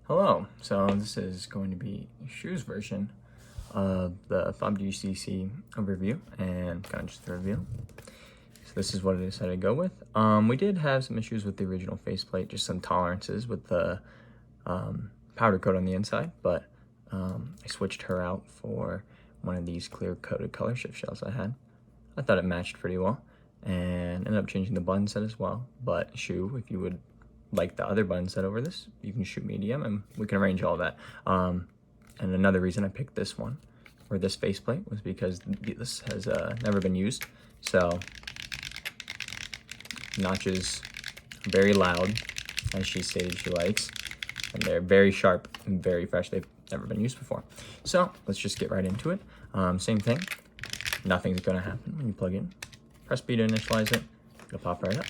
Hello, so this is going to be Shu's version of the PHOB GCC overview and kind of just a review. So this is what I decided to go with. We did have some issues with the original faceplate, just some tolerances with the powder coat on the inside, but I switched her out for one of these clear coated color shift shells I had. I thought it matched pretty well and ended up changing the button set as well. But Shu, if you would like the other button set over this, you can shoot me a DM and we can arrange all that. And another reason I picked this one, or this faceplate, was because this has never been used. So notches are very loud, as she stated she likes, and they're very sharp and very fresh. They've never been used before. So let's just get right into it. Same thing, nothing's gonna happen when you plug in. Press B to initialize it, it'll pop right up.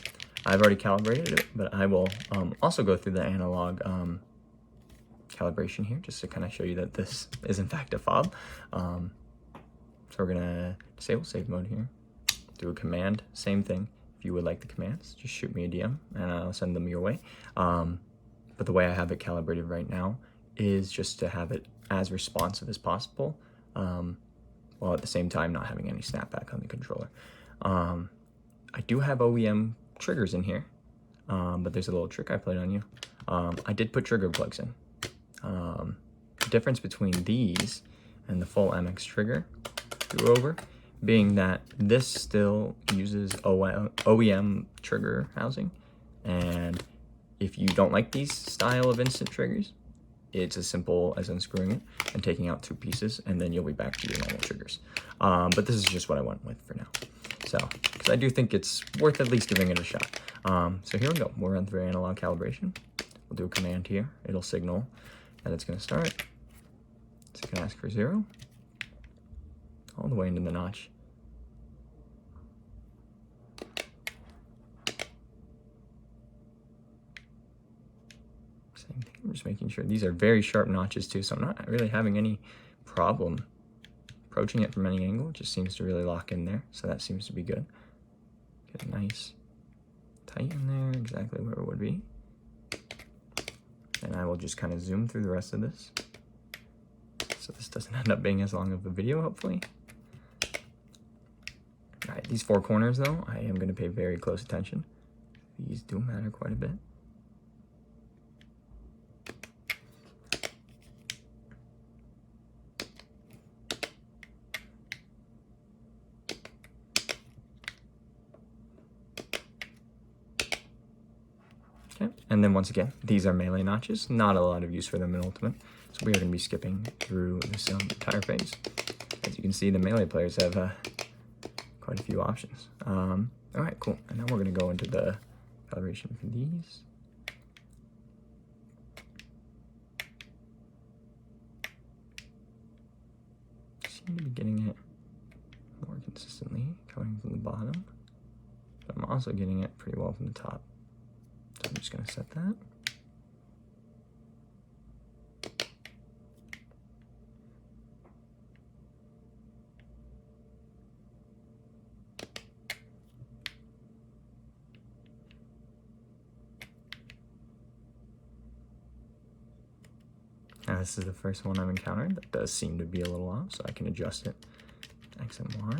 I've already calibrated it, but I will also go through the analog calibration here just to kind of show you that this is in fact a PHOB. So we're gonna disable save mode here, do a command, same thing. If you would like the commands, just shoot me a DM and I'll send them your way. But the way I have it calibrated right now is just to have it as responsive as possible, while at the same time not having any snapback on the controller. I do have OEM triggers in here, but there's a little trick I played on you. I did put trigger plugs in. The difference between these and the full MX trigger through over being that this still uses OEM trigger housing, and if you don't like these style of instant triggers, it's as simple as unscrewing it and taking out two pieces, and then you'll be back to your normal triggers. But this is just what I went with for now. So, because I do think it's worth at least giving it a shot. So here we go. We'll run through analog calibration. We'll do a command here. It'll signal that it's going to start. It's going to ask for 0. All the way into the notch. Same thing. I'm just making sure. These are very sharp notches too, so I'm not really having any problem approaching it from any angle. It just seems to really lock in there, so that seems to be good. Get a nice tight in there, exactly where it would be. And I will just kind of zoom through the rest of this, so this doesn't end up being as long of a video, hopefully. All right, these four corners though, I am going to pay very close attention. These do matter quite a bit. Okay, and then once again, these are melee notches. Not a lot of use for them in Ultimate, so we are going to be skipping through this entire phase. As you can see, the melee players have quite a few options. All right, cool. And now we're going to go into the calibration for these. Seem to be getting it more consistently coming from the bottom, but I'm also getting it pretty well from the top. So I'm just going to set that. Now this is the first one I've encountered that does seem to be a little off, so I can adjust it to X and Y.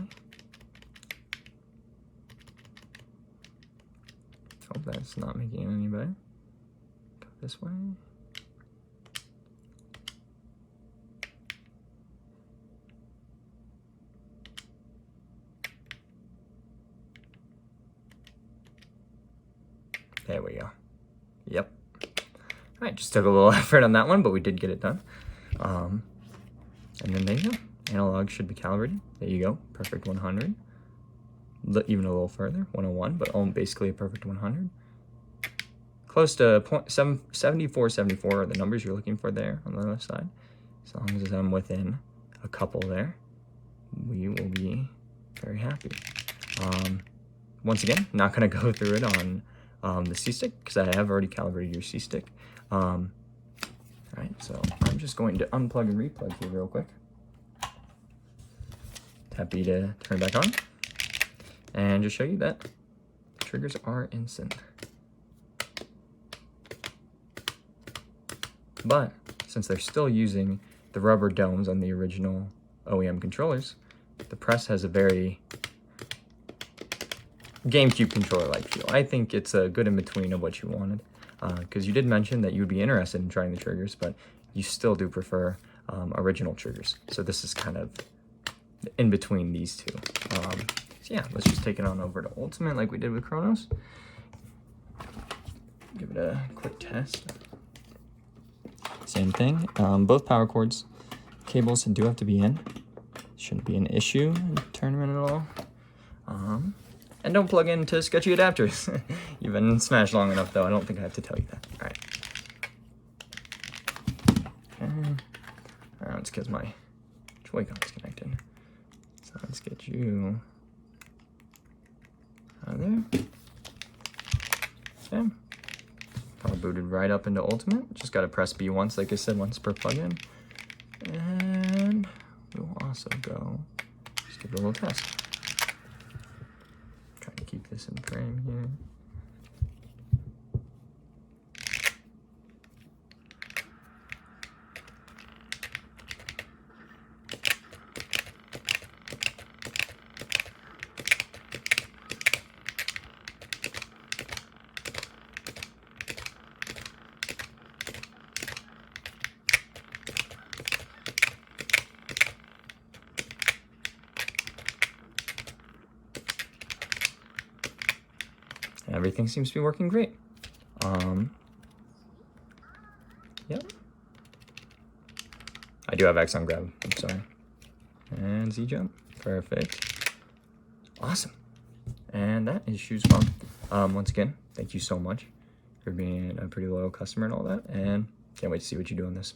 Hope that's not making it any better. Go this way. There we go. Yep. All right, just took a little effort on that one, but we did get it done. And then there you go. Analog should be calibrated. There you go. Perfect 100. Even a little further, 101, but basically a perfect 100. Close to 74, 74 are the numbers you're looking for there on the left side. As long as I'm within a couple there, we will be very happy. Once again, not going to go through it on the C-stick because I have already calibrated your C-stick. All right, so I'm just going to unplug and replug here real quick. Happy to turn it back on and just show you that the triggers are instant. But since they're still using the rubber domes on the original OEM controllers, the press has a very GameCube controller-like feel. I think it's a good in-between of what you wanted, because you did mention that you would be interested in trying the triggers, but you still do prefer original triggers. So this is kind of in between these two. So yeah, let's just take it on over to Ultimate like we did with Chronos. Give it a quick test. Same thing, both power cords. Cables do have to be in. Shouldn't be an issue in tournament at all. And don't plug into sketchy adapters. You've been smashed long enough though, I don't think I have to tell you that. All right. Okay. It's because my Joy-Con's connected. So let's get you out of there. Okay. Power booted right up into Ultimate. Just gotta press B once, like I said, once per plug-in. And we'll also go, just give it a little test. Trying to keep this in frame here. Everything seems to be working great. Yep. I do have X on grab, I'm sorry. And Z jump, perfect. Awesome. And that is Shoes Mom. Once again, thank you so much for being a pretty loyal customer and all that. And can't wait to see what you do on this.